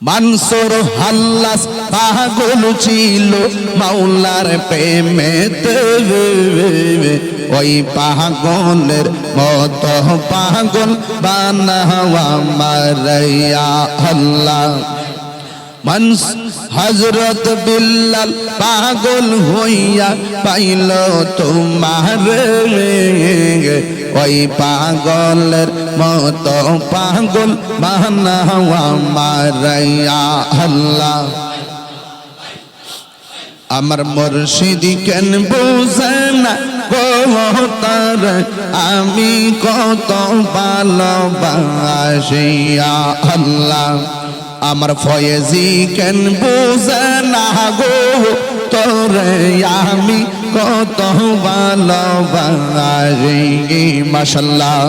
মানসুর হাল্লাস পাগল ছিল মাওলার প্রেমেতে, ওই পাগলের মতো পাগল বানাওয়া মারাইয়া আল্লাহ। হযরত বিল্লাল পাগল হইয়া পাইল তোমার, ওই পাগলের মতো পাগল বানাওয়া মারাইয়া আল্লাহ। আমার মুর্শিদ কেন বুঝে না গো তার, আমি কত ভালোবাসিয়া আল্লাহ। আমার ফয়েজি কেন বুঝে না গো তোরে, আমি কত ভালোবাসি মাশাআল্লাহ।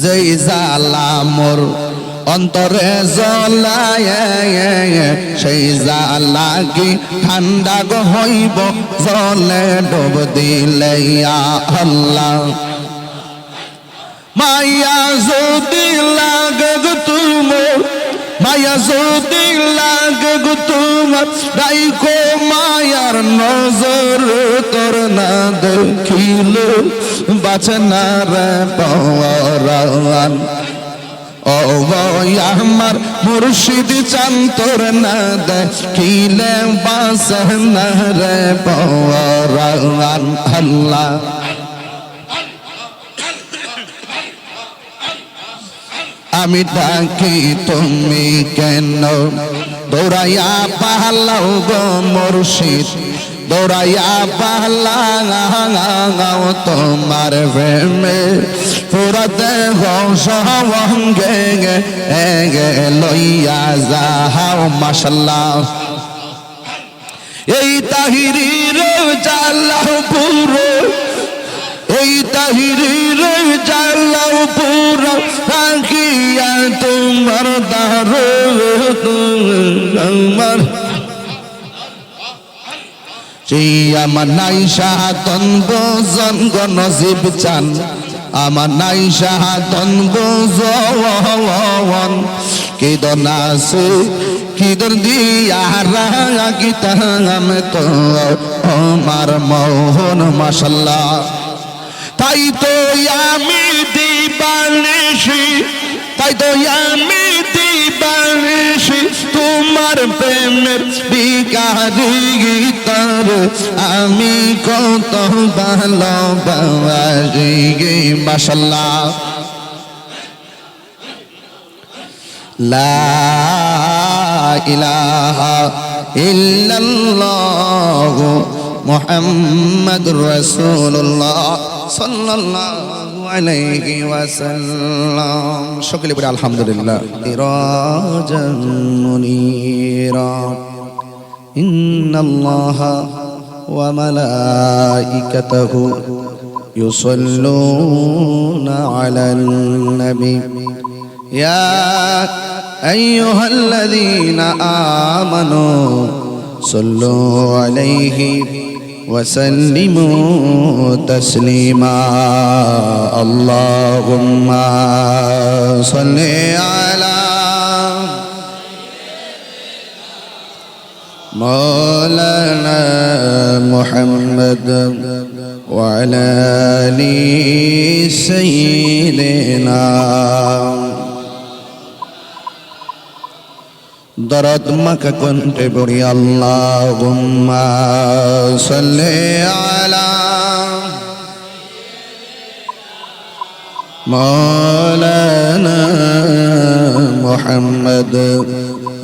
যেই জালা মোর অন্তরে জ্বলায়, সেই জালা কি ঠান্ডা গো হইব জলে ডুব দিলে আল্লাহ। মায়া যদি লাগে গো তোমার, মায়া যদি লাগে গো তোমার, রাইখো মায়ার নজর, তোর না দেখিলে বাঁচে না রে পরাণ। ও আমার মুর্শিদ চান তোর না দেখিলে বাঁচে না রে পরাণ আল্লাহ। আমি ডাকি তুমি কেন দৌড়াইয়া পালাও গো মুর্শিদ, দৌড়াইয়া পালাও তোমার প্রেমে, পুরা দেহ সঙ্গে লইয়া যাও মাশাআল্লাহ। এই তাহিরির জালাও পুরো, এই তাহিরির জালাও পুরো রাখিয়া তোমার দারো আমার। আমার নাই শাহাতন বোজন গো নসিব চান, আমার নাই শাহাতন বোজন, কিদন আছে কিদন দিয়া রাগিতাম তো আমার মোহন মাশাআল্লাহ। তাই তো আমি দিবানিশি, তাই তো আমি দিবানিশি তোমার প্রেমের ভিখারি তার, আমি কত ভালোবাসি মাশাআল্লাহ। লা ইলাহা ইল্লাল্লাহ মুহাম্মাদুর রাসূলুল্লাহ সাল্লাল্লাহু আলাইহি ওয়াসাল্লাম। সকলে বলি আলহামদুলিল্লাহ। ইরাজান মুনীরা ইন্নাল্লাহা ওয়া মালাইকাতাহু ইউসাল্লুনা আলান নবী ইয়া আইয়ুহাল্লাযীনা আমানু সাল্লু আলাইহি وسلموا تسليما اللهم صل على مولانا محمد وعلى آل سيدنا দরদ মাখা কণ্ঠে পড়ি আল্লাহুম্মা সাল্লি আলা মাওলানা মুহাম্মদ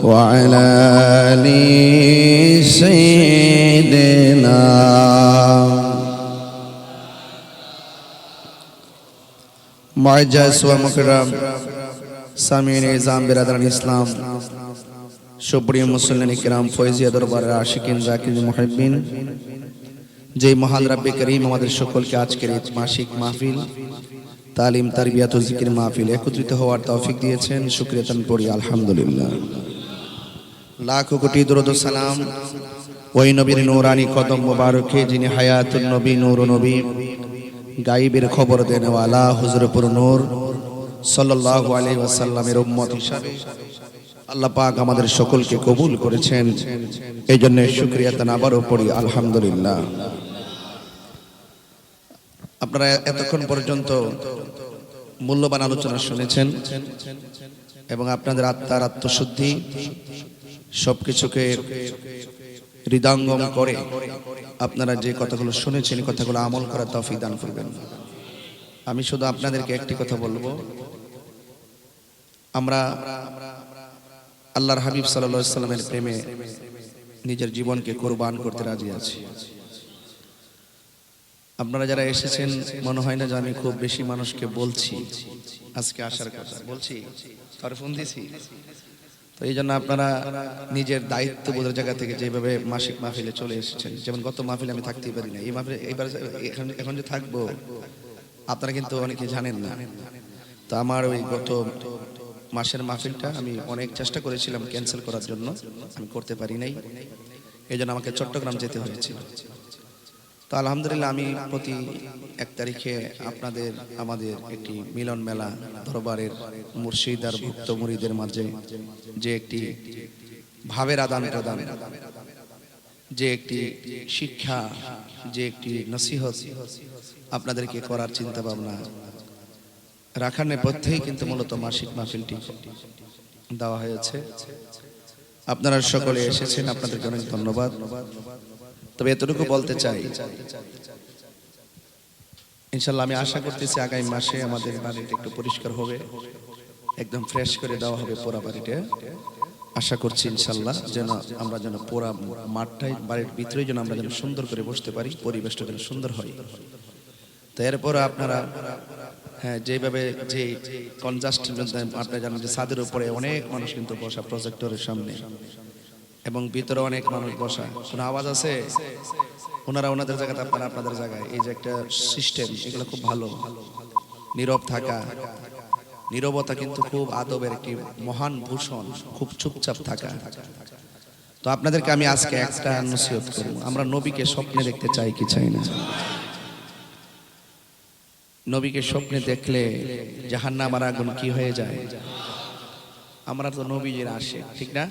ওয়া আলা আলি সাইয়্যিদিনা। মুআজ্জাজ ওয়া মুকররম সামিঈন ইজাম বিরাদরান ইসলাম, সুপ্রিয় মুসল্লিন ইকরাম, ফয়জিয়া দরবারের আশিকিন জাকির মুহিব্বিন, যে মহান রব্বে করিম আমাদের সকলকে আজকের এই মাসিক মাহফিল তালিম তারবিয়াত ও জিকির মাহফিল একত্রিত হওয়ার তৌফিক দিয়েছেন, শুকরিয়া তান পড়ি আলহামদুলিল্লাহ। লাখো কোটি দরুদ ও সালাম ওই নবীর নূরানি কদম মুবারকে, যিনি হায়াতুন নবী, নূর নবী, গায়বের খবর দেনেওয়ালা, হুজুরপুর নূর সাল্লাল্লাহু আলাইহি ওয়াসাল্লামের উম্মত হিসাবে আল্লাহ পাক আমাদের সকলকে কবুল করেছেন। এই জন্য শুকরিয়া তান আবারও পড়ি আলহামদুলিল্লাহ। আপনারা এতক্ষণ পর্যন্ত মূল্যবান আলোচনা শুনেছেন এবং আপনাদের আত্মার আত্মশুদ্ধি সবকিছুকে হৃদয়ঙ্গম করে আপনারা যে কথাগুলো শুনেছেন কথাগুলো আমল করার তৌফিক দান করবেন। আমি শুধু আপনাদেরকে একটি কথা বলবো, আমরা আল্লাহর হাবিব সাল্লাল্লাহু আলাইহি ওয়াসাল্লামের প্রেমে নিজের জীবনকে কুরবান করতে রাজি আছি। আপনারা যারা এসেছেন মনে হয় না যে আমি খুব বেশি মানুষকে বলছি আজকে আসার কথা, বলছি আর ফোন দিছি। তো এই জন্য আপনারা নিজের দায়িত্ববোধের জায়গা থেকে যেভাবে মাসিক মাহফিলে চলে এসেছেন, যেমন গত মাহফিলে আমি থাকতেই পারি না, এই মাহফিলে এইবার এখন যে থাকবো আপনারা কিন্তু অনেকে জানেন না। তো আমার ওই গত মাসের মাহফিলটা আমি অনেক চেষ্টা করেছিলাম ক্যান্সেল করার জন্য, আমি করতে পারি নাই। এই জন্য আমাকে চট্টগ্রাম যেতে হয়েছিল। তো আলহামদুলিল্লাহ আমি প্রতি 1 তারিখে আপনাদের আমাদের একটি মিলন মেলা দরবারের মুর্শিদ আর ভক্ত মুরিদের মাঝে যে একটি ভাবের আদান প্রদান, যে একটি শিক্ষা, যে একটি নসিহত আপনাদেরকে করার চিন্তা ভাবনা রাখার নেপথ্যেই কিন্তু মূলত মাসিক মাহফিলটি দেওয়া হয়েছে। আপনারা সকলে এসেছেন, আপনাদেরকে অনেক ধন্যবাদ। তবে এতটুকু বলতে চাই, ইনশাআল্লাহ আমি আশা করতেছি আগামী মাসে আমাদের বাড়িটা একটু পরিষ্কার হবে, একদম ফ্রেশ করে দেওয়া হবে পুরা বাড়িটা। আশা করছি ইনশাআল্লাহ যেন আমরা যেন পুরা মাঠটাই বাড়ির ভিতরেই যেন আমরা যেন সুন্দর করে বসতে পারি, পরিবেশটা যেন সুন্দর হয়। তো এরপর আপনারা যেভাবে যে কনজাস্ট আপনারা জানেন যে ছাদের উপরে অনেক মানুষ কিন্তু বসা প্রজেক্টরের সামনে এবং ভিতরে অনেক মানুষ বসা, কোনো আওয়াজ আছে? ওনারা ওনাদের জায়গাতে আপনারা আপনাদের জায়গায়, এই যে একটা সিস্টেম, এগুলো খুব ভালো। নীরব থাকা, নীরবতা কিন্তু খুব আদবের একটি মহান ভূষণ, খুব চুপচাপ থাকা। তো আপনাদেরকে আমি আজকে একটা নসিহত করব, আমরা নবীকে স্বপ্নে দেখতে চাই কি চাই না? নবীকে স্বপ্নে দেখলে জাহান্নাম আর আগুন কি হয়ে যায়? আমরা তো নবীর আশিক, ঠিক না?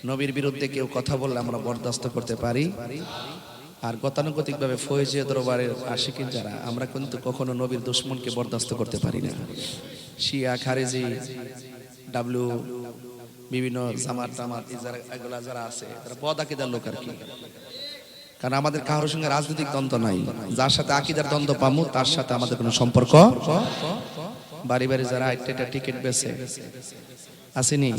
নবীর বিরুদ্ধে কেউ কথা বললে আমরা বরদাস্ত করতে পারি। আর গতানুগতিক ভাবে ফয়েজিয়া দরবারের আশিকিন যারা, আমরা কিন্তু কখনো নবীর দুশমনকে বরদাস্ত করতে পারি না। শিয়া, খারেজি, ডাব্লিউ, বিভিন্ন জামাত টামাত এগুলা যারা আছে তারা বদ আকীদার লোক আর কি। কারণ আমাদের কারোর সঙ্গে রাজনৈতিক দ্বন্দ্ব নাই, যার সাথে আকীদার দ্বন্দ্ব পামু তার সাথে আমাদের কোনো সম্পর্ক। বাড়ি বাড়ি যারা একটা টিকিট বেচে আসেনি,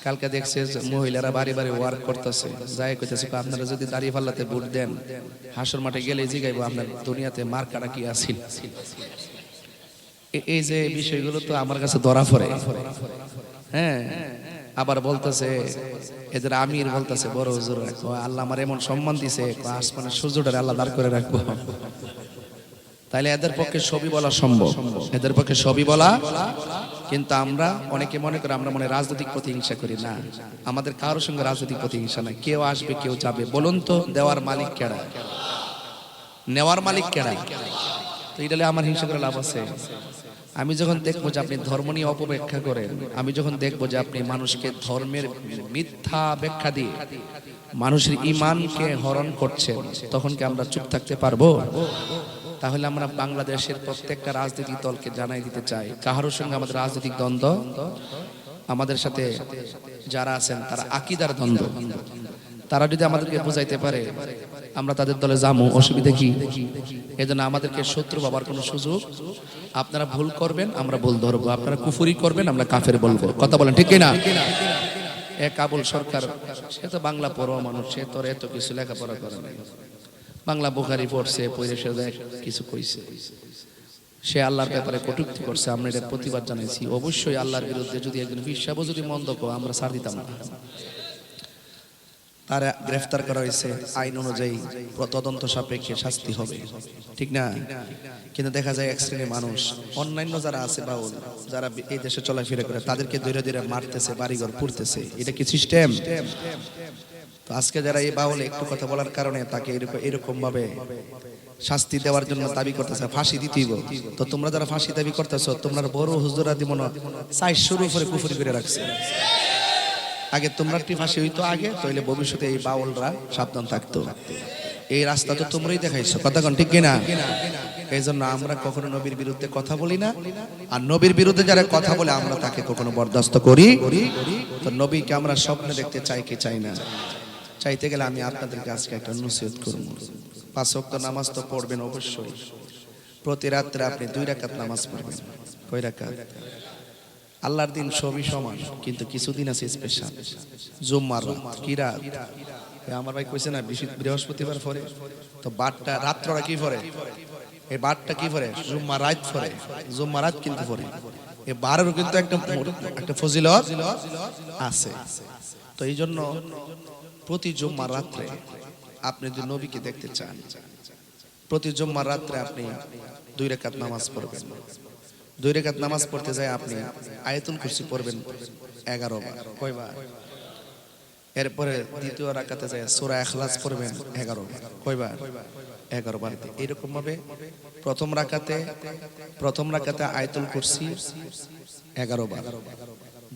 কালকে দেখছে মহিলারা বাড়ি বাড়ি ওয়ার্ক করতেছে, যাই কইতেছে আপনারা যদি দাড়ি পাল্লাতে ভোট দেন হাসর মাঠে গেলে জিগাইবো আপনার দুনিয়াতে মার্কাটা কি আছিল। এই যে বিষয়গুলো তো আমার কাছে ধরা পড়ে। হ্যাঁ, আবার বলতেছে এদের আমির বলতেছে বড় হুজুর, আল্লাহ আমার এমন সম্মান দিছে, আসমানের সূর্যটারে আল্লাহ দাঁড় করে রাখবো। তাইলে এদের পক্ষে সবই বলা সম্ভব, এদের পক্ষে সবই বলা। কিন্তু আমরা অনেকে মনে করে আমরা মনে রাজনৈতিক প্রতিহিংসা করি না, আমাদের কারোর সঙ্গে রাজনৈতিক প্রতিহিংসা নাই। কেউ আসবে কেউ যাবে, বলুন তো দেওয়ার মালিক কেডা, নেওয়ার মালিক কেডা? তো এটা আমার হিংসা করে লাভ আছে? আমি যখন দেখবো যে আপনি ধর্ম নিয়ে অপব্যাখ্যা করেন, আমি যখন দেখবো যে আপনি মানুষকে ধর্মের মিথ্যা ব্যাখ্যা দিয়ে মানুষের ঈমানকে হরণ করছেন, তখন কি আমরা চুপ থাকতে পারবো? তাহলে আমরা বাংলাদেশের প্রত্যেকটা রাজনৈতিক দলকে জানাই দিতে চাই, কারোর সঙ্গে আমাদের রাজনৈতিক দ্বন্দ্ব, আমাদের সাথে যারা আছেন তারা আকীদার দ্বন্দ্ব। তারা যদি আমাদেরকে বোঝাইতে পারে আমরা তাদের দলে যাবো, অসুবিধা কি? এজন্য আমাদেরকে শত্রু ভাবার কোনো সুযোগ। আপনারা ভুল করবেন আমরা ভুল ধরবো, আপনারা কুফরি করবেন আমরা কাফের বলবো। কথা বলেন ঠিক কিনা? কাবুল সরকার সে তো বাংলা পড়ুয়া মানুষ, সে তো এত কিছু লেখাপড়া করে নাই, বাংলা বুখারি পড়ছে, পড়ে সে কিছু কইছে, সে আল্লাহর ব্যাপারে কটূক্তি করছে, আমরা এটা প্রতিবাদ জানাইছি। অবশ্যই আল্লাহর বিরুদ্ধে যদি একজন হিসাবও যদি মন্দ কো আমরা ছাড় দিতাম না। তারা গ্রেফতার করা হয়েছে, আইন অনুযায়ী তদন্ত সাপেক্ষে শাস্তি হবে, ঠিক না? কিন্তু দেখা যায় এক শ্রেণীর মানুষ অন্যান্য যারা আছে বাউল, যারা এই দেশে চলাফেরা করে, তাদেরকে ধীরে ধীরে মারতেছে, বাড়িঘর পুড়তেছে। এটা কি সিস্টেম? তো আজকে যারা এই বাউল একটু কথা বলার কারণে তাকে এরকম ভাবে শাস্তি দেওয়ার জন্য দাবি করতেছে, ফাঁসি দিতেইব, তো তোমরা যারা ফাঁসি দাবি করতেছো তোমরা বড় হুজুরা দিমন চাই শুরু করে কুফরি করে রাখছে। আগে তোমরা একটি ফাঁসি হইতো আগে, তাইলে ভবিষ্যতে এই বাউলরা সাবধান থাকতো। এই রাস্তা তো তোমরাই দেখাইছো, কথা কোন ঠিক কিনা? এই জন্য আমরা কখনো নবীর বিরুদ্ধে কথা বলি না, আর নবীর বিরুদ্ধে যারা কথা বলে আমরা তাকে কখনো বরদাস্ত করি। তো নবীকে আমরা স্বপ্নে দেখতে চাই কি চাই না? চাইতে গেলে আমি আপনাদেরকে আজকে একটা নসিহত করব। 5 ওয়াক্ত নামাজ তো পড়বেন অবশ্যই। প্রতি রাত্রে আপনি 2 রাকাত নামাজ পড়বেন। কয় রাকাত? আল্লাহর দিন সবই সমান, কিন্তু কিছুদিন আছে স্পেশাল। জুম্মার রাত, কি রাত? আমার ভাই কইছে না বৃহস্পতিবার পরে, তো বারটা রাত্রটা কি পরে? এই বারটা কি পরে? জুম্মা রাত পরে। জুম্মা রাত কিন্তু পরে এই বারেরও কিন্তু একটা ফজিলত আছে। তো এই জন্য প্রতি জুম্মার রাত্রে আপনি যদি নবীকে দেখতে চান, প্রতি জুম্মার রাত্রে আপনি 2 রাকাত নামাজ পড়বেন। 2 রাকাত নামাজ পড়তে যায় আপনি আয়াতুল কুরসি পড়বেন 11 বার। কয়বার? এরপরে দ্বিতীয় রাকাতে যায় সূরা ইখলাস পড়বেন 11 বার। কয়বার? 11 বার। এরকম ভাবে প্রথম রাকাতে আয়াতুল কুরসি 11 বার,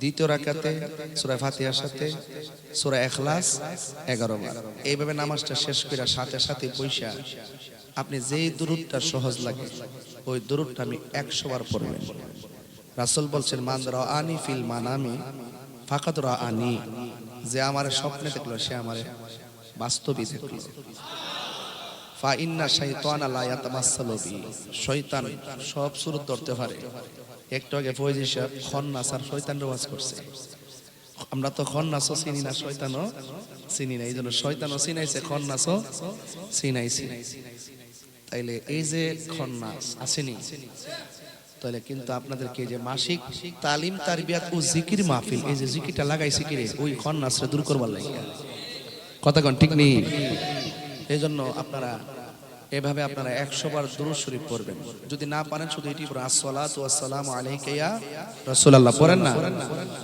দ্বিতীয় রাকাতে সূরা ফাতিহার সাথে সূরা ইখলাস 11 বার। এইভাবে নামাজটা শেষ করে সাথে সাথে বৈশা আপনি যেই দুরূদটা সহজ লাগে ওই দুরূদটা আমি 100 বার পড়বেন। রাসূল বলছেন, মান রাআনি ফিল মানামি ফাকাদ রাআনি, যে আমার স্বপ্নে দেখলো সে আমারে বাস্তবে দেখলো। ফা ইন্না শাইতানা লা ইয়াতামাসসালু বি, শয়তান সব সুরত ধরতে পারে। একটু আগে ফয়জি সাহেব খন্নাস আর শয়তানের ওয়াজ করছে। আমরা তো খন্নাসও চিনি না, শয়তানও চিনি না। এই জন্য শয়তানও চিনাইছে, খন্নাসও চিনাইছে। তাইলে এই যে খন্নাস আসেনি, তাহলে কিন্তু আপনাদেরকে যে মাসিক তালিম তারবিয়াত ও জিকির মাহফিল, এই যে জিকিরটা লাগাইছে কিরে ওই খন্নাসরে দূর করবার লাগে। কথা কোন ঠিক নেই? এই জন্য আপনারা এভাবে আপনারা 100 বার দুরূদ শরীফ পড়বেন। যদি না পারেন শুধু এটি পড়ুন, আসসালাতু ওয়াসসালামু আলাইকা ইয়া রাসূলুল্লাহ। পড়েন না,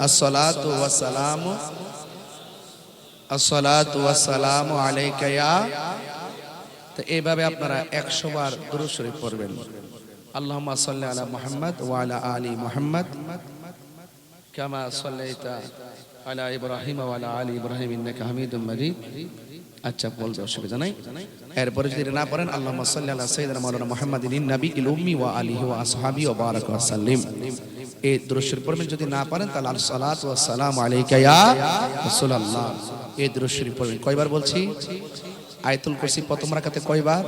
আসসালাতু ওয়াসসালামু আলাইকা ইয়া। তো এইভাবে আপনারা 100 বার দুরূদ শরীফ পড়বেন। আল্লাহুম্মা সাল্লি আলা মুহাম্মদ ওয়া আলা আলি মুহাম্মদ কামা সাল্লাইতা আলা ইব্রাহিম ওয়া আলা আলি ইব্রাহিম ইন্নাকা হামিদুম মাজিদ। আচ্ছা, বলতে অসুবিধা নাই। এরপরে যদি না পারেন, আল্লাহুম্মা সাল্লি আলা সাইয়্যিদিনা মাওলানা মুহাম্মাদিন নাবিয়িল উম্মি ওয়া আলিহি ওয়া আসহাবিহি ওয়া বারাকা ওয়া সাল্লিম। এই দুরূদ শরীফ পড়বেন। যদি না পারেন তাহলে আসসালাতু ওয়াসসালামু আলাইকা ইয়া রাসূলুল্লাহ, এই দুরূদ শরীফ পড়বেন। কয়বার বলছি? আয়াতুল কুরসি প্রথম রাকাতে কয়বার?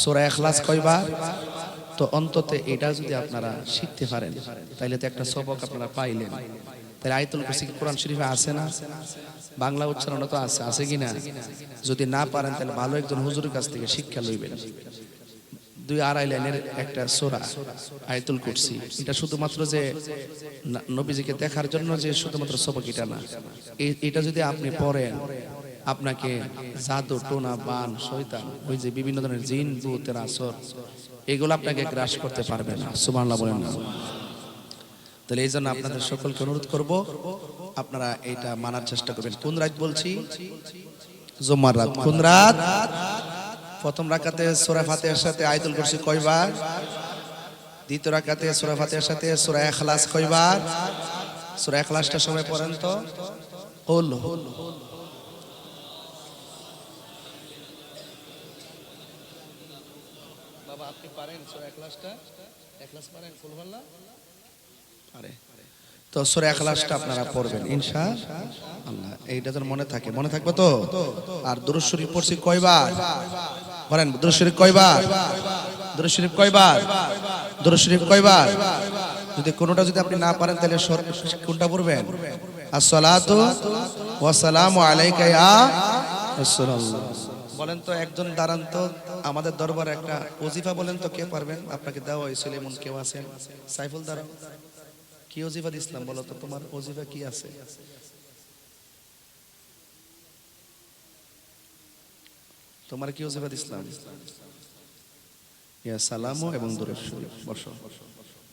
সূরা ইখলাস কয়বার? তো অন্তত এটা যদি আপনারা শিখতে পারেন তাহলে তো একটা সবক আপনারা পাইলেন। তাহলে আয়াতুল কুরসি কি কোরআন শরীফে আছে না? বাংলা উচ্চারণ তো আছে, আছে কিনা? যদি না পারেন তাহলে ভালো একজন হুজুরের কাছ থেকে শিক্ষা লইবেন। 2-2.5 লাইনের একটা সূরা আয়াতুল কুরসি। এটা শুধুমাত্র যে নবীজিকে দেখার জন্য যে শুধুমাত্র সবক এটা না, এটা যদি আপনি পড়েন আপনাকে জাদু টোনা বান শয়তান ওই যে বিভিন্ন ধরনের জিন ভূতের আসর এগুলো আপনাকে গ্রাস করতে পারবে না। সুবহানাল্লাহ বলেন না? তাহলে এই জন্য আপনাদের সকলকে অনুরোধ করব আপনারা এটা মানার চেষ্টা করবেন। কোন রাত বলছি? জুম্মার রাত। কোন রাত? প্রথম রাকাতে সূরা ফাতিহার সাথে আয়াতুল কুরসি কয়বার? দ্বিতীয় রাকাতে সূরা ফাতিহার সাথে সূরা ইখলাস কয়বার? সূরা ইখলাসটা সবাই পড়েন তো। কুল বাবা আপনি পারেন সূরা ইখলাসটা? ইখলাস পারেন? কুল আল্লাহ আরে তো সূরা ইখলাসটা আপনারা পড়বেন ইনশাআল্লাহ। এইটা যেন মনে থাকে, মনে থাকবে তো। আর দুরূদ শরীফ পড়ছি কয়বার? বলেন দুরূদ শরীফ কয়বার? দুরূদ শরীফ কয়বার? দুরূদ শরীফ কয়বার? যদি কোনোটা যদি আপনি না পারেন তাহলে কোনটা পড়বেন? আসসালাতু ওয়াসসালামু আলাইকা ইয়া রাসূলুল্লাহ। বলেন তো একজন দাঁড়ান তো, আমাদের দরবারে একটা ওজিফা বলেন তো কে পারবেন? আপনাকে দেওয়া হয়েছিল এমন কেউ আছেন? সাইফুল দাঁড়াও। কি ওজিফা দিছিলাম বলো তো, তোমার ওজিফা কি আছে? তোমার কি ওজিফা দিছিলাম? ইয়া সালামু এবং দুরূদ শরীফ। বসো।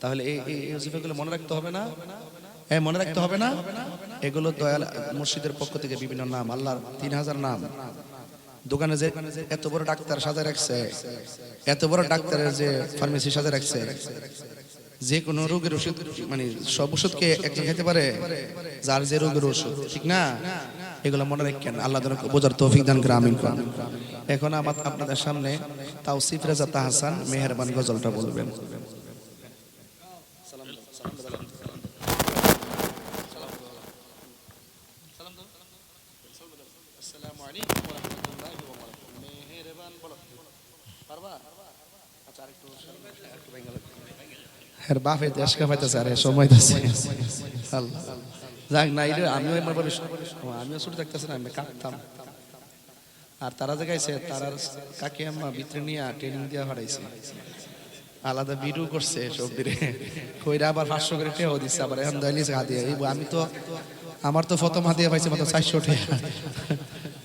তাহলে এই ওজিফাগুলো মনে রাখতে হবে না? মনে রাখতে হবে না, এগুলো দয়াল মুর্শিদের পক্ষ থেকে বিভিন্ন নাম, আল্লাহর 3000 নাম। দোকানে যে এত বড় ডাক্তার সাজায় রাখছে, এত বড় ডাক্তারের যে ফার্মেসি সাজায় রাখছে, যে কোনো রোগের ওষুধ, মানে সব ওষুধকে একজন খেতে পারে, যার যে রোগের ওষুধ, ঠিক না? এগুলো মনে রাখেন, আল্লাহ বোঝার তৌফিক দান করে, আমিন। এখন আপনাদের সামনে তাওসিফ রেজা তাহসান মেহেরবান গজলটা বলবেন। বাপে দেশকে পাইতেছে, আরে সময় আছে, যাক না, আমিও ছুটে থাকতেছি না, আমি কাঁদতাম। আর তারা যে গাইছে, তারার কাকি আম্মা ভিতরে নিয়ে ট্রেনিং দিয়া হারাইছে, আলাদা ভিডিও করছে সব দিনে, কইরা আবার 500 করে টেও দিচ্ছে, আবার এখন দয়ালিছে হাতিয়া। আমি তো, আমার তো প্রথম হাতিয়া পাইছে মাত্র 400 টাকা।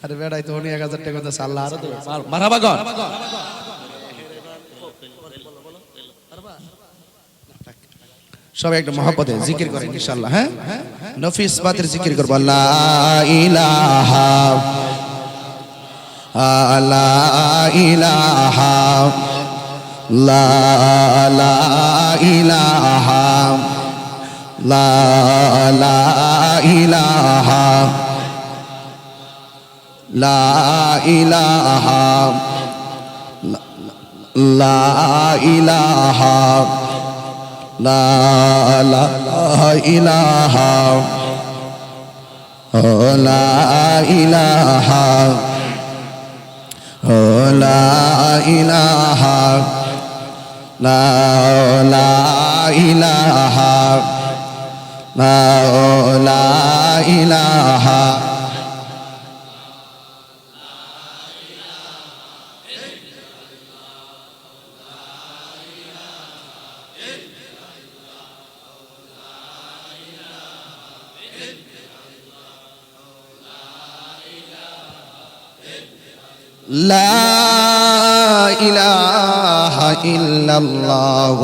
আরে বেড়াই তো উনি 1000 টাকা দিচ্ছে, আল্লাহ আরো দেবে, মারহাবা গন। সবাই একটু মহব্বতে জিকির করেন ইনশাআল্লাহ। হ্যাঁ, নফিস বাতের জিকির করব। লা ইলাহা লা ইলাহা লা ইলাহা লা ইলাহা লা ইলাহা লা ইলাহা লা ইলাহা লা ইলাহা লা ইলাহা লা ইলাহা লা ইলাহা লা ইলাহা ইল্লাল্লাহ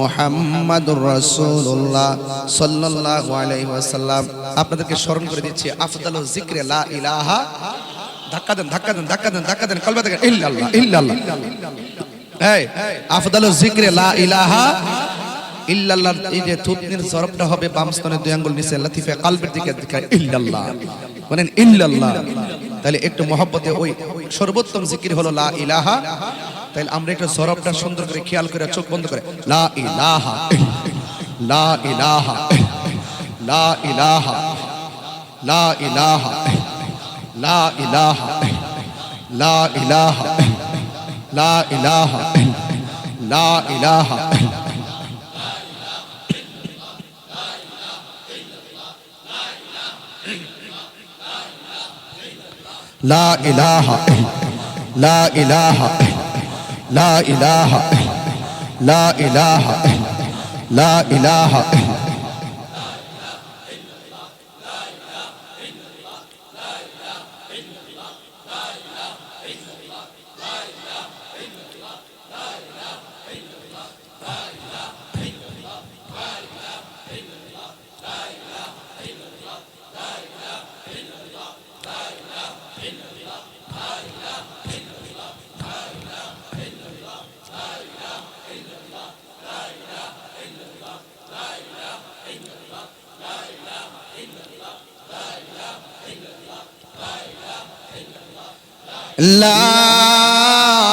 মুহাম্মাদুর রাসূলুল্লাহ সাল্লাল্লাহু আলাইহি ওয়াসাল্লাম। আপনাদেরকে স্মরণ করে দিচ্ছি, আফদালুজ যিকরে লা ইলাহা, ধাক্কা দেন ধাক্কা দেন ধাক্কা দেন ধাক্কা দেন, কলবে থেকে ইল্লাল্লাহ ইল্লাল্লাহ। এই আফদালুজ যিকরে লা ইলাহা ইল্লাল্লাহ, এই যে থুতনির জরবটা হবে বাম স্তনের 2 আঙ্গুল নিচে, লতিফে কলবের দিকে ইল্লাল্লাহ, বলেন ইল্লাল্লাহ। তাহলে একটু মহব্বতে, ওই সর্বোত্তম জিকির হলো লা ইলাহা। তাহলে আমরা একটু জরবটা সুন্দর করে খেয়াল করে চোখ বন্ধ করে লা ইলাহা লা ইলাহা লা ইলাহা লা ইলাহা লা ইলাহা লা ইলাহা লা ইলাহা লা ইলাহা লা ইলাহা লা ইলাহা লা ইলাহা লা ইলাহা লা ইলাহা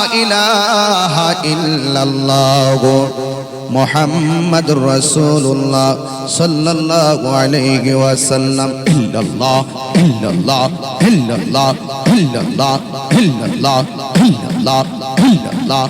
লা ইলাহা ইল্লাল্লাহ মুহাম্মাদুর রাসূলুল্লাহ সাল্লাল্লাহু আলাইহি ওয়াসাল্লাম। ইল্লাল্লাহ ইল্লাল্লাহ ইল্লাল্লাহ ইল্লাল্লাহ ইল্লাল্লাহ ইল্লাল্লাহ ইল্লাল্লাহ।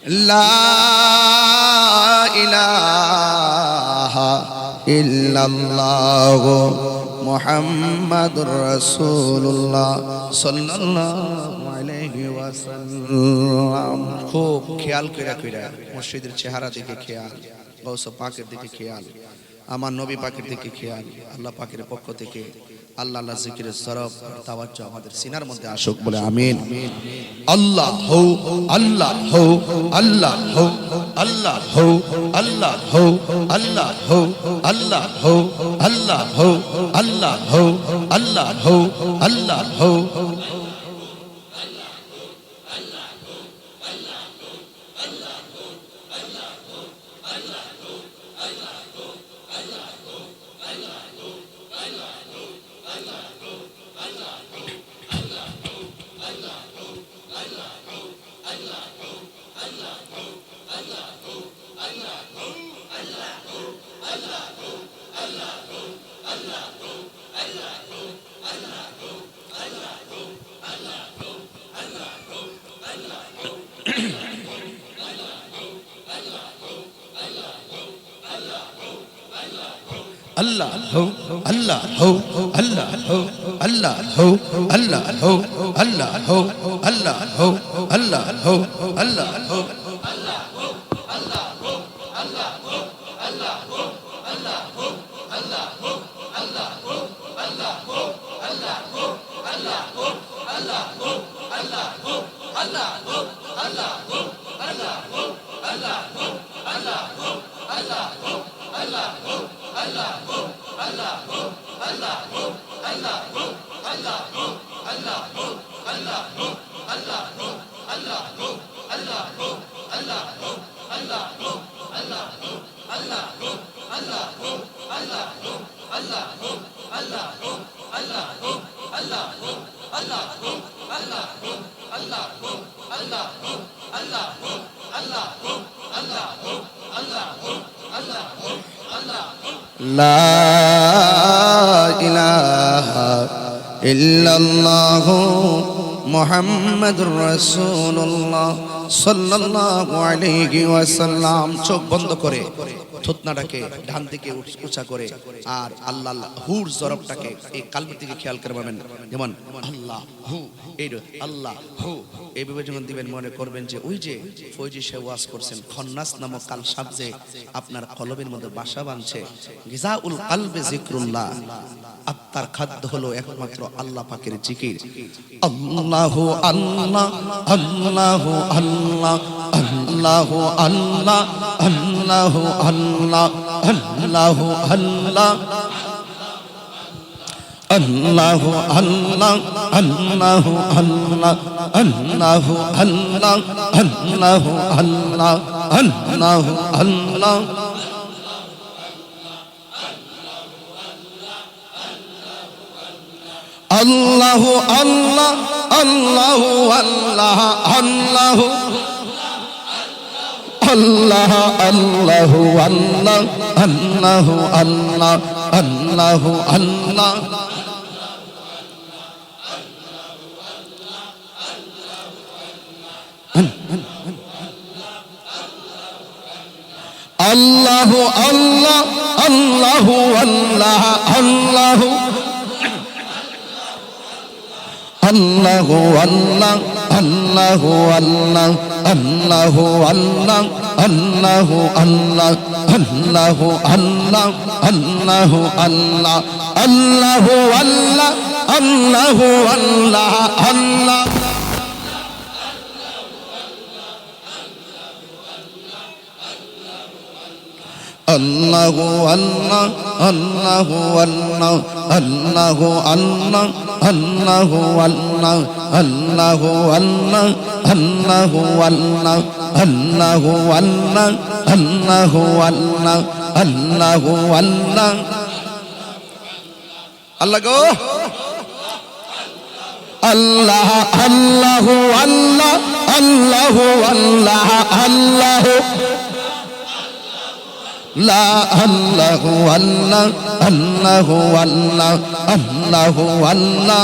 লা ইলাহা ইল্লাল্লাহু মুহাম্মাদুর রাসূলুল্লাহ সাল্লাল্লাহু আলাইহি ওয়াসাল্লাম। খুব খেয়াল কইরা মসজিদের চেহারা দিকে খেয়াল, গৌস পাকের দিকে খেয়াল, আমার নবী পাকের দিকে খেয়াল। আল্লাহ পাকের পক্ষ থেকে আল্লাহ আল্লাহ জিকিরের সরব তাওয়াজ্জুহ আমাদের সিনার মধ্যে আসুক বলে আমিন। আল্লাহ হো আল্লাহ হো আল্লাহ হো আল্লাহ হো আল্লাহ হো আল্লাহ হো আল্লাহ হো আল্লাহ হো আল্লাহ হো আল্লাহ হো আল্লাহ হো। Allah ho Allah ho Allah ho Allah ho Allah ho Allah ho Allah ho Allah ho Allah ho La ilaha illallah Muhammadur Rasulullah sallallahu alayhi wa sallam। চোখ বন্ধ করে থুতনাটাকে ডান দিকে উঁচা করে আর আল্লাহ আল্লাহ হুর জরবটাকে এই কালবের দিকে খেয়াল করবেন, যেমন আল্লাহ হু এই আল্লাহ হু এইভাবে যখন দিবেন মনে করবেন যে ওই যে ফৌজি সে ওয়াজ করছেন খন্নাস নামক কাল সাপ যে আপনার কলবের মধ্যে বাসা বাঁধছে। গিজাউল কলবে যিকরুল্লাহ, আত্মার খাদ্য হলো একমাত্র আল্লাহ পাকের জিকির। আল্লাহু আল্লাহ আল্লাহু আল্লাহ আল্লাহু আল্লাহ আল্লাহু আল্লাহ আল্লাহু আল্লাহ Allahu Allah Allahu Allah Allahu Allah Allahu Allah Allahu Allah Allahu Allah Allahu Allah Allahu Allah Allahu Allah Allahu Allah Allahu Allah Allahu Allah Allahu Allah Allahu Allahu Allah Allahu Allah Allahu Allah Allahu Allah Allahu Allah Allahu Allah Allahu Allah Allahu Allah Allah Allahu Allah Allahu Allah Allahu Allah Allahu Allah Allahu Allah Allahu Allah Allahu Allah Allahu Allah Allahu Allah Allah go Allah Allahu Allah Allahu Allah Allahu La Allahu Allah Allahu Allah Allahu Allah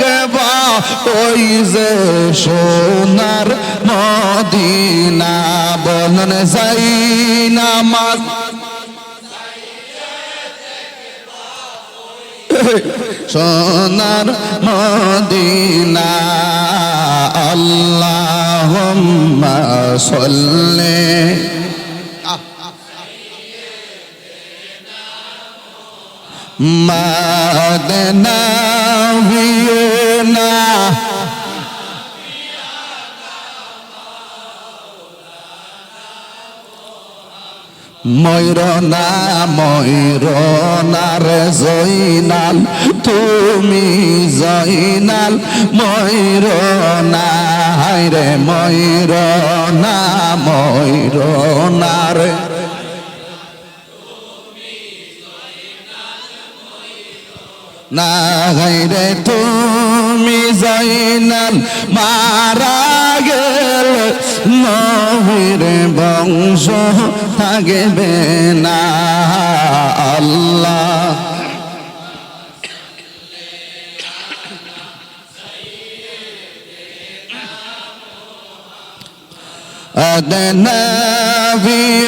দেখবা ওই যে সোনার Medina বলন যাই নামাজ সোনার Medina আল্লাহুম্মা সাল্লি Medina ভিয়না ময়ূরনা ময়ূরনা রে জয়নাল তুমি জয়নাল ময়ূরনা রে ময়ূরনা ময়ূরনা রে না রে তুমি জয়নাল মারা গেল নবীর বংশ থাকবে না আল্লাহ নবীনা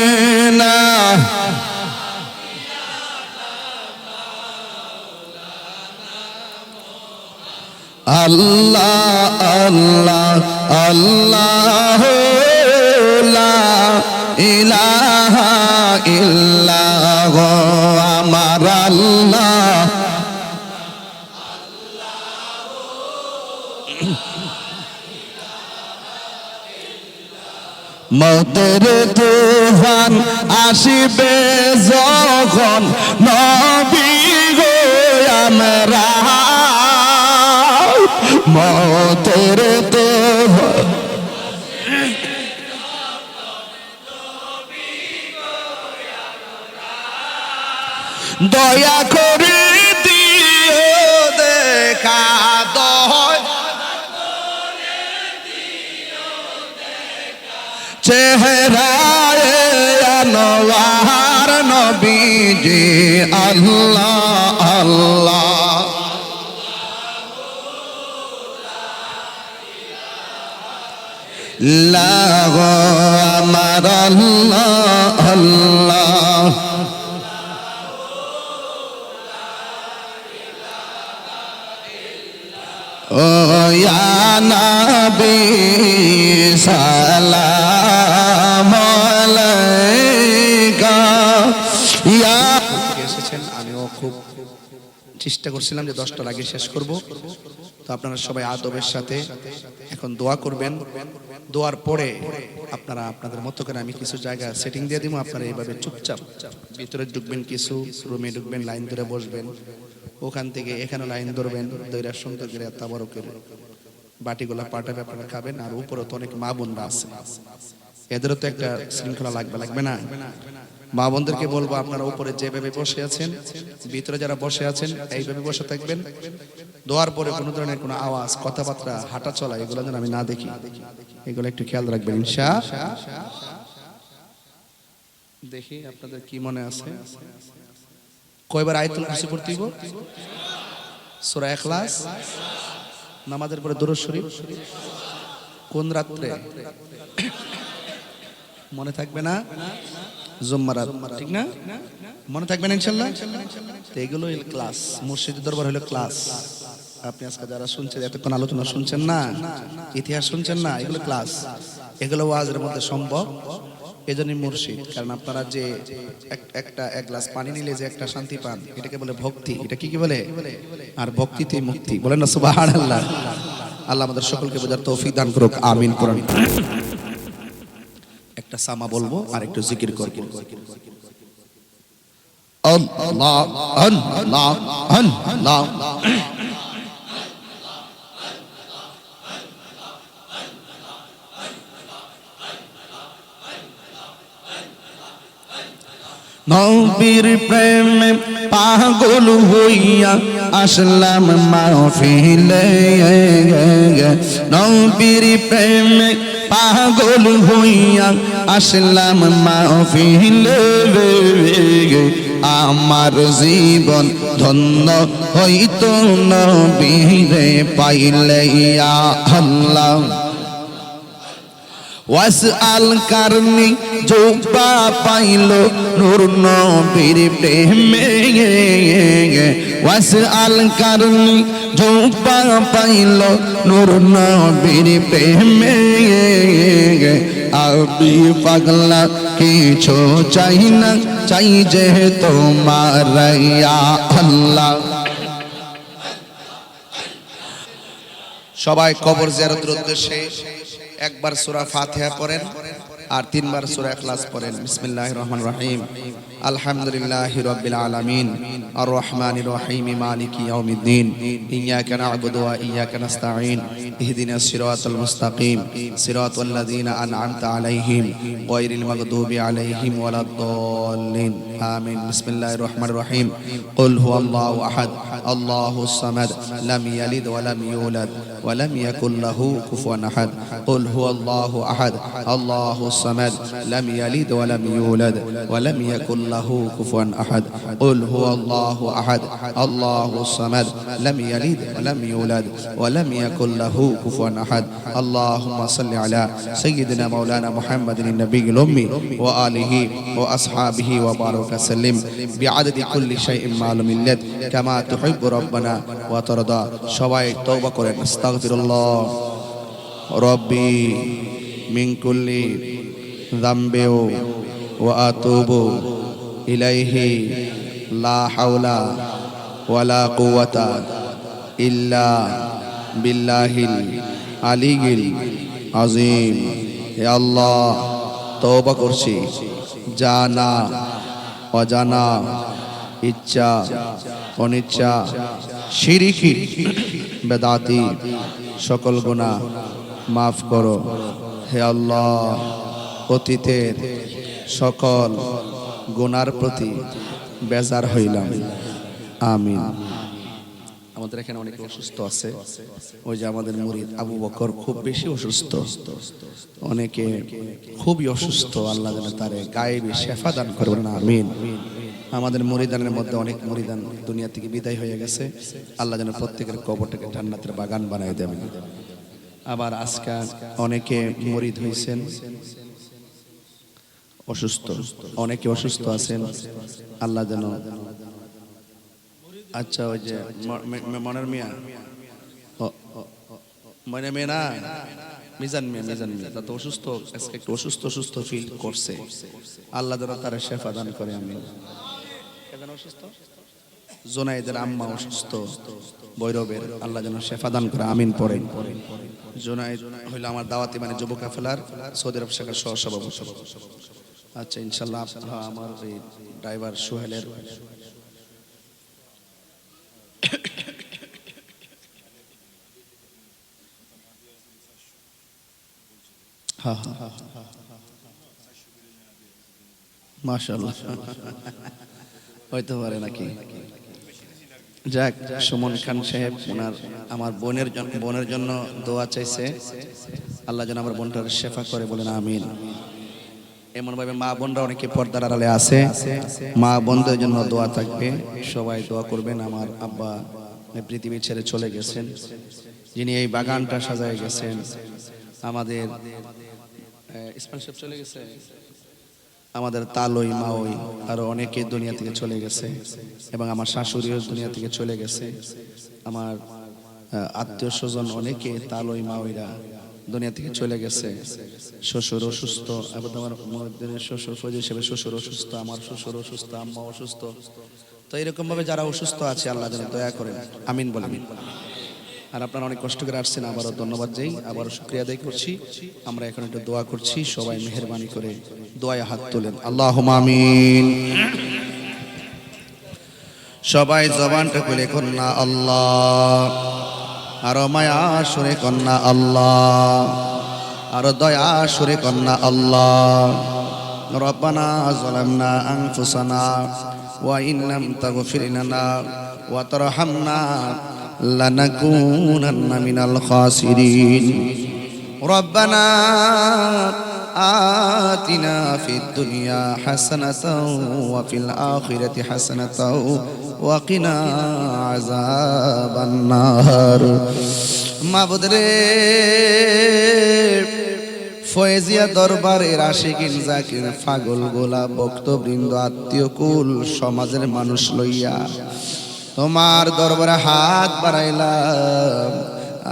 আল্লাহ আল্লাহ আল্লাহ লা ইলাহা ইল্লাল্লাহ আমার আল্লাহ মতের তুফান আসিবে যখন নবী গো আমরা মতের তুফান দয়া করে দিও দেখা চেহারায় আনোয়ার নবীজি আল্লাহ আল্লাহ লাগ আমার আল্লাহ আল্লাহ ও ইয়া নবী সালাম আলাইকা ইয়া এসেছেন আমিও খুব চেষ্টা করছিলাম যে 10টার আগে শেষ করব তো আপনারা সবাই আদবের সাথে এখন দোয়া করবেন দোয়ার পরে আপনারা আপনাদের মতো করে আমি কিছু জায়গা সেটিং দিয়ে দিব আপনারা এইভাবে চুপচাপ ভিতরে ঢুকবেন কিছু রুমে ঢুকবেন লাইন ধরে বসবেন ওখান থেকে এখানে লাইন ধরবেন দৈরা সুন্দর করে তাবারকের বাটিগুলা পাটাবে আপনারা খাবেন আর উপরে তো অনেক মা বোনরা আছে এদেরও তো একটা শৃঙ্খলা লাগবে না মা বোনদেরকে বলবো আপনারা উপরে যেভাবে বসে আছেন ভিতরে যারা বসে আছেন এইভাবে বসে থাকবেন দোয়ার পরে কোনো ধরনের কোনো আওয়াজ কথাবার্তা হাঁটা চলা এগুলো যেন আমি না দেখি এগুলো একটু খেয়াল রাখবেন ইনশাআল্লাহ দেখি আপনাদের কি মনে আছে কয়বার আয়াতুল কুরসি পড়তে হইব সূরা ইখলাস নামাজের পরে দুরূদ শরীফ কোন রাতে মনে থাকবে না জুম্মার রাত ঠিক না মনে থাকবে না ইনশাআল্লাহ তো এগুলো ক্লাস মুর্শিদের দরবার হলো ক্লাস আপনি আজকে যারা শুনছেন এতক্ষণ আলোচনা শুনছেন না ইতিহাস শুনছেন না এগুলো ক্লাস এগুলো ওয়াজের মধ্যে সম্ভব এজন্যই মুর্শিদ কারণ আপনারা যে এক গ্লাস পানি নিলে যে একটা শান্তি পান এটাকে বলে ভক্তি এটা কি বলে আর ভক্তিতে মুক্তি বলেন না সুবহানাল্লাহ আল্লাহ আমাদের সকলকে বোঝার তৌফিক দান করুক আমিন কোরআন একটা সামা বলবো আর একটু জিকির করব আল্লাহ আল্লাহ আল্লাহ নবীর প্রেমে পাগল হইয়া আসলাম মাহফিলে, নবীর প্রেমে পাগল হইয়া আসলাম মাহফিলে, আমার জীবন ধন্য হইত নবীরে পাইলে ইয়া আল্লাহ। ওয়াসআল কারনি জোবা পাইলো নূর নবীর প্রেমে, ওয়াসআল কারনি জোবা পাইলো নূর নবীর প্রেমে, আমি পাগলা কিছু চাই না, চাই যে তোমার ইয়া আল্লাহ। সবাই কবর জিয়ারতের উদ্দেশ্যে একবার সূরা ফাতিহা পড়েন আর তিনবার সূরা ইখলাস পড়েন। বিসমিল্লাহির রহমানির রহিম। আলহামদুলিল্লাহি রাব্বিল আলামিন আর রহমানির রহিম মালিকি ইয়াউমিদ্দিন ইয়্যাকা না'বুদু ওয়া ইয়্যাকা নাস্তাঈন ইহদিনাস সিরাতাল মুস্তাকিম সিরাতাল লাযীনা আন'আমতা আলাইহিম গায়রিল মাগদুবি আলাইহিম ওয়ালাদ-দাল্লিন আমিন। বিসমিল্লাহির রহমানির রহিম। কুল হুয়াল্লাহু আহাদ আল্লাহুস সামাদ লাম ইয়ালিদ ওয়া লাম ইউলাদ ওয়া লাম ইয়াকুল লাহু কুফুয়ান আহাদ। কুল হুয়াল্লাহু আহাদ আল্লাহুস সামাদ লাম ইয়ালিদ ওয়া লাম ইউলাদ ওয়া লাম ইয়াকুল লাহু কুফুয়ান আহাদ। কুল হুয়াল্লাহু আহাদ আল্লাহুস সামাদ লাম ইয়ালিদ ওয়া লাম ইউলাদ ওয়া লাম ইয়াকুল লাহু কুফুয়ান আহাদ। আল্লাহুম্মা সাল্লি আলা সাইয়্যিদিনা মাওলানা মুহাম্মাদিন নবিয়্যিল উম্মি ওয়া আলিহি ওয়া আসহাবিহি ওয়া বারাকা সাল্লিম বিআদাদি কুল্লি শাইইন মালুমিন লাক কামা তুহিব্বু রাব্বানা ওয়া তারদা। সবাই তওবা করেন। আস্তাগফিরুল্লাহ রব্বি মিন কুল্লি যামবি ওয়া আতুবু ইলাইহি লা হাওলা ওয়ালা কুওয়াতা ইল্লা বিল্লাহিল আলিয়্যিল আযীম। হে আল্লাহ, তওবা করছি জানা অজানা, ইচ্ছা অনিচ্ছা, শিরকি বেদাতি সকল গুনাহ মাফ করো। হে আল্লাহ, অতীতের সকল গুনার প্রতি বেজার হইলাম। আমিন। আমাদের এখানে অনেকে অসুস্থ আছে। ওই যে আমাদের মুরিদ আবু বকর খুব বেশি অসুস্থ, অনেকে খুবই অসুস্থ। আল্লাহ যেন তারে গায়েবী শেফা দান করবেন। আমিন। আমাদের মুরিদানের মধ্যে অনেক মুরিদান দুনিয়া থেকে বিদায় হয়ে গেছে। আল্লাহ যেন প্রত্যেকের কবরটাকে জান্নাতের বাগান বানায় দেবেন। আবার আজকে অনেকে মুরিদ হয়েছেন অসুস্থ, অনেকে অসুস্থ আছেন। আল্লাহ যেন আচ্ছা ওই যে মনের মিয়া মনে মেয়ে না মিজান মিয়া, মিজান মিয়া তা তো অসুস্থ, আজকে একটু অসুস্থ অসুস্থ ফিল করছে। আল্লাহ যেন তার শেফা দান করে। আমি জোনাইদের আম্মা অসুস্থ বৈরবের, আল্লাহ যেন শেফা দান করে। আমিন পড়ে। জোনাইদ হইল আমার দাওয়াতি মানে যুব কাফেলার সৌদি আরব শাখার সহসভাপতি। আচ্ছা ইনশাআল্লাহ আমার এই ড্রাইভার সোহেলের মাশাআল্লাহ হইতে পারে নাকি। যাক, সুমন খান সাহেব ওনার আমার বোনের জন্য দোয়া চাইছে। আল্লাহ যেন আমার বোনটার শেফা করে, বলেন আমিন। এমন ভাবে মা বোনরা অনেকে পর্দার আড়ালে আছে, মা বোনদের জন্য দোয়া থাকবে। সবাই দোয়া করবেন। আমার আব্বা পৃথিবী ছেড়ে চলে গেছেন, যিনি এই বাগানটা সাজায় গেছেন। আমাদের স্পন্সর চলে গেছে, আমাদের তালই মাওই আরো অনেকে দুনিয়া থেকে চলে গেছে, এবং আমার শাশুড়িও দুনিয়া থেকে চলে গেছে। আমার আত্মীয় স্বজন অনেকে তালই মাওইরা দুনিয়া থেকে চলে গেছে। শ্বশুর অসুস্থ, আমার শ্বশুর ফজল হিসেবে শ্বশুর অসুস্থ, আমার শ্বশুর অসুস্থ, আম্মা অসুস্থ। তো এরকম ভাবে যারা অসুস্থ আছে আল্লাহ যেন দয়া করেন। আমিন বলেন। আর আপনারা অনেক কষ্ট করে আসছেন, আবারও ধন্যবাদ যাই, আবারও শুকরিয়া আদায় করছি। আমরা এখন একটু দোয়া করছি, সবাই মেহেরবানি করে দোয়ায় হাত তোলেন। আল্লাহুম্মা আমিন। সবাই জবানটা খুলে কন্যা আল্লাহ, আরো মায়া সুরে কন্যা আল্লাহ, আরো দয়া সুরে কন্যা আল্লাহ। ربنا ظلمنا أنفسنا وإن لم تغفر لنا وترحمنا لنكونن من الخاسرين ربنا آتنا في الدنيا حسنة وفي الآخرة حسنة وقنا عذاب النار মাবুদ রে ফয়েজিয়া দরবারের আশিকিন জাকির পাগল গোলা ভক্তবৃন্দ আত্মীয় কুল সমাজের মানুষ লইয়া তোমার দরবারে হাত বাড়াইলাম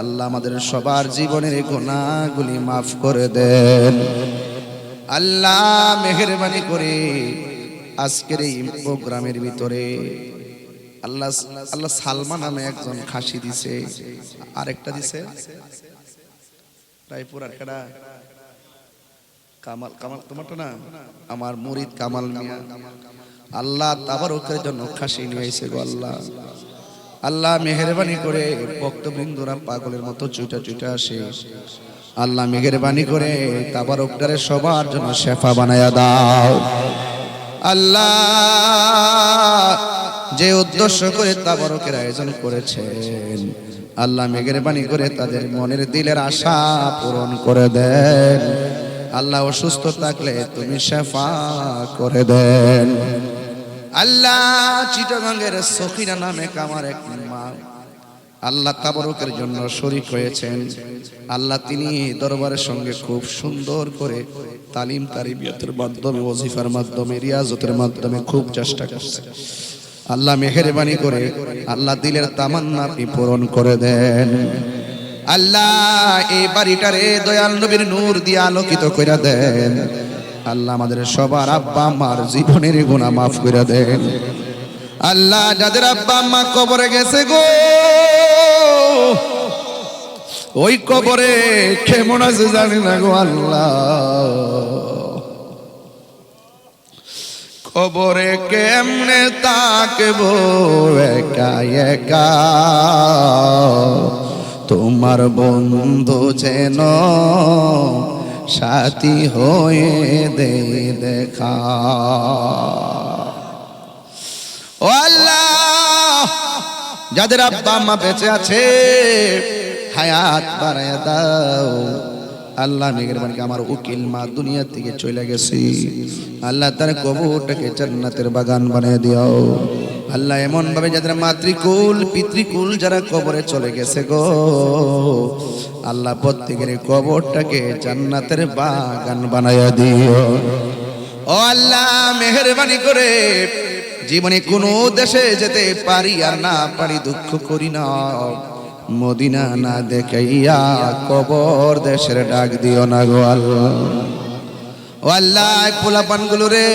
আল্লাহ আমাদের সবার জীবনের গুনাহগুলি মাফ করে দেন আল্লাহ মেহেরবানি করে আজকের এই প্রোগ্রামের ভিতরে আল্লাহ আল্লাহ সালমান নামে একজন খাসি দিছে আরেকটা দিছে রায়পুর আর কাটা কামাল কামাল তোমারটা না আমার মুরিদ কামাল মিয়া আল্লাহ তাবারকের জন্য খাসি নিয়ে আইছে গো আল্লাহ আল্লাহ মেহেরবানি করে ভক্তবৃন্দরা পাগলের মতো চুটা চুটা আসে আল্লাহ মেহেরবানি করে তাবারকদারে সবার জন্য শেফা বানায়া দাও আল্লাহ যে উদ্দেশ্য করে তাবারকের আয়োজন করেছেন আল্লাহ মেহেরবানি করে তাদের মনের দিলের আশা পূরণ করে দেন আল্লাহ অসুস্থ থাকলে তুমি শেফা করে দেন আল্লাহ চিটাগাঙ্গের সখিনা নামে কামার এক মা আল্লাহ তাবারকের জন্য শরীক হয়েছেন আল্লাহ তিনি দরবারের সঙ্গে খুব সুন্দর করে তালিম তারবিয়াতের মাধ্যমে ওজিফার মাধ্যমে রিয়াজতের মাধ্যমে খুব চেষ্টা করছেন আল্লাহ মেহেরবানি করে আল্লাহ দিলের তামান্না আপনি পূরণ করে দেন আল্লাহ এই বাড়িটারে দয়াল নবীর নূর দিয়ে আলোকিত করে দেন আল্লাহ আমাদের সবার আব্বা আম্মার জীবনের গুনাহ মাফ করে দেন আল্লাহ যাদের আব্বা আম্মা কবরে গেছে গো ওই কবরে কেমন আছে জানি না গো আল্লাহ কবরে কেমনে তাকবো একা একা তোমার বন্ধু যেন সাথী হয়ে দে দেখা ও আল্লাহ যাদের আব্বা আম্মা বেঁচে আছে হায়াত বাড়ায়া দাও আল্লাহ মেহেরবানি করে আমার উকিল মা দুনিয়া থেকে চলে গেছে আল্লাহ তার কবরটাকে জান্নাতের বাগান বানিয়ে দিও আল্লাহ এমন ভাবে যাদের মাতৃকুল পিতৃকুল যারা কবরে চলে গেছে গো আল্লাহ প্রত্যেকের কবরটাকে জান্নাতের বাগান বানায়া দিও ও আল্লাহ মেহেরবানি করে জীবনে কোনো দেশে যেতে পারি আর না পারি দুঃখ করি না মদিনা না দেখাইয়া কবর দেশের ডাক দিও না গো আল্লাহ ও আল্লাহ পোলাপান গুলো রে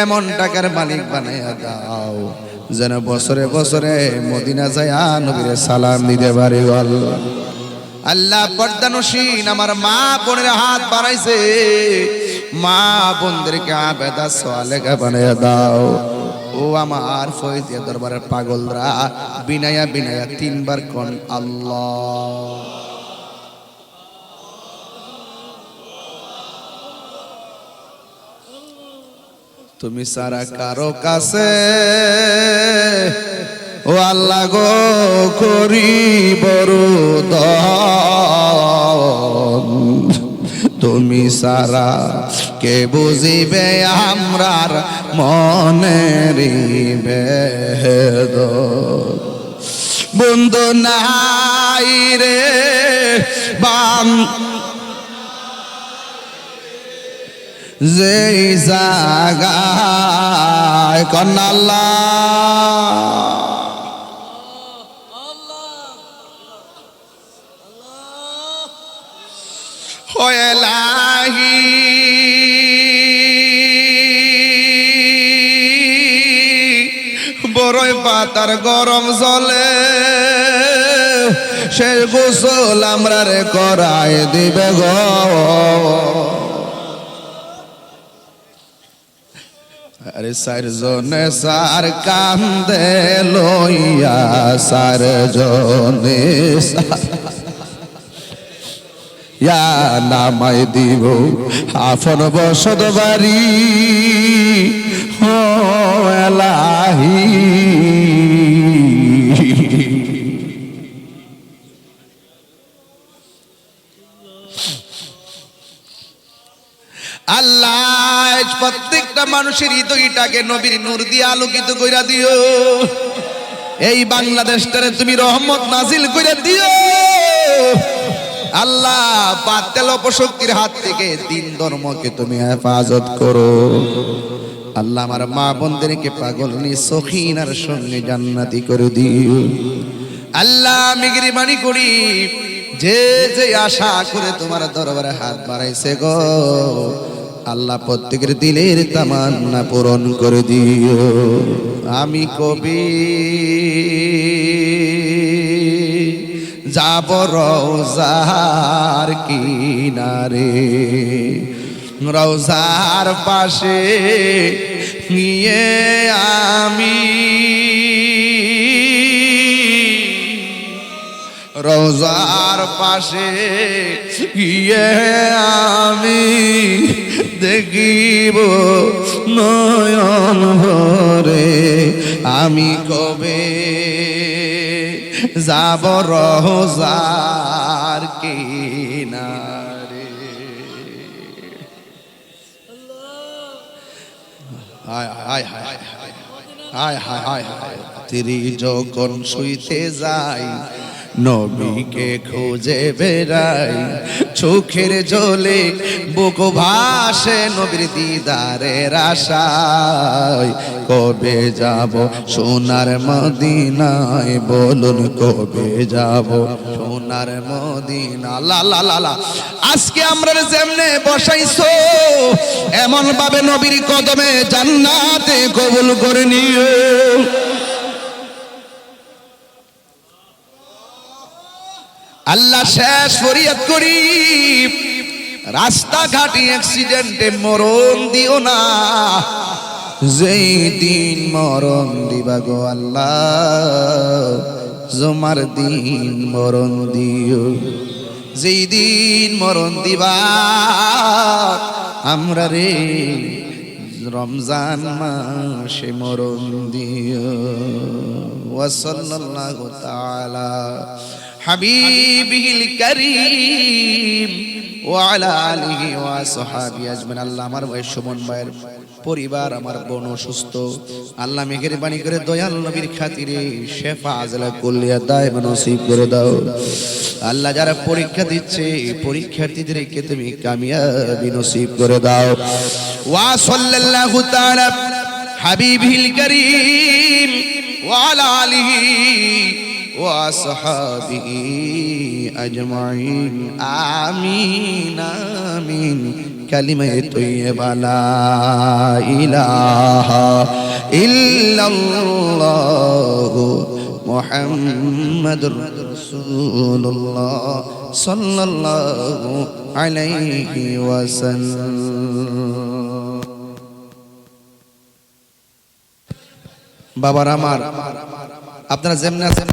এমন টাকার মালিক বানায়া দাও যেন বছরে বছরে মদিনা যায় নবীর সালাম দিতে পারে গো আল্লাহ আল্লাহ পর্দানসীন আমার মা বোনের হাত বাড়াইছে মা বোনদেরকে আবেদা সালেহা বানায়া দাও ও আমার ফয়েজিয়া দরবারের পাগলরা বিনায়া বিনায়া তিনবার কোন আল্লাহ তুমি সারা কারো কাছে ও আল্লাহ গো করি বড় দয়াল তুমি সারা কে বুঝিবে আমরার মনের বেদন বন্ধু নাই রে বাম যেই জাগায় কন্যা আল্লাহ লাহি বড়ই পাতার গরম জলে সে গোসল আমরা রে করায় দিবে গো আরে সার জনে সার কান্দে লইয়া সার জনে ইয়া নামায় দিব আপন বসত বাড়ি ও এলাহি। আল্লাহ প্রত্যেকটা মানুষের হৃদয়টাকে নবীর নূর দিয়ে আলোকিত কইরা দিও। এই বাংলাদেশটারে তুমি রহমত নাজিল কইরা দিও আল্লাহ। বাতিল অপশক্তির হাত থেকে দ্বীন ধর্মকে তুমি হেফাজত করো আল্লাহ। আমার মা বোনদেরকে পাগলনি সখিনার সঙ্গে জান্নাতি করে দিও আল্লাহ। আমি মেহেরবানি করি যে যে আশা করে তোমার দরবারে হাত বাড়াইছে গো আল্লাহ প্রত্যেকের দিলের তামান্না পূরণ করে দিও। আমি কবি যাব রওজার কিনারে, রওজার পাশে নিয়ে আমি রওজার পাশে গিয়ে আমি দেখিব নয়ন ভরে। আমি কবে যাব রওজার কিনারে। হায় হায় হায় হায় হায় হায় তিরি যখন শুইতে যাই নবীকে খুঁজে বেড়াই, চোখের জলে বুক ভাসে নবীর দিদারের আশায়। কবে যাব সোনার মদিনায় বলুন কবে যাব সোনার মদিনা। লা লা লা লা আজকে আমরা যেমনে বসাইছো এমন ভাবে নবীর কদমে জান্নাতে কবুল করে নিও। আল্লাহ শেষ ফরিয়াদ করি রাস্তাঘাটে অ্যাক্সিডেন্টে মরণ দিও না। যেই দিন মরণ দিবা গো আল্লাহ জমার দিন মরণ দিও। যেই দিন মরণ দিবা আমরা রে রমজান মাসে মরণ দিও। ওয়া সাল্লাল্লাহু তাআলা হাবিবিল কারীম ওয়া আলা আলিহি ওয়া সাহবিহি আজমাইন। আল্লাহ আমার ভাই সুমন ভাইয়ের পরিবার, আমার বোন অসুস্থ, আল্লাহ মেহেরবানি করে দয়াল নবীর খাতিরে শেফা আজলা কুল্লিয়া দায়েম নসিব করে দাও। আল্লাহ যারা পরীক্ষা দিচ্ছে পরীক্ষার্থীদেরকে তুমি কামিয়াবি নসিব করে দাও। ওয়া সাল্লাল্লাহু তাআলা হাবিবিল কারীম ওয়া আলা আলিহি ওয়া সাহবিহি আজমাইন। আমিন আমিন। কালিমায়ে তৈয়বা লা ইলাহা ইল্লাল্লাহু মুহাম্মাদুর রাসূলুল্লাহ সাল্লাল্লাহু আলাইহি ওয়াসাল্লাম। বাবার আমার আপনারা যেমন আছেন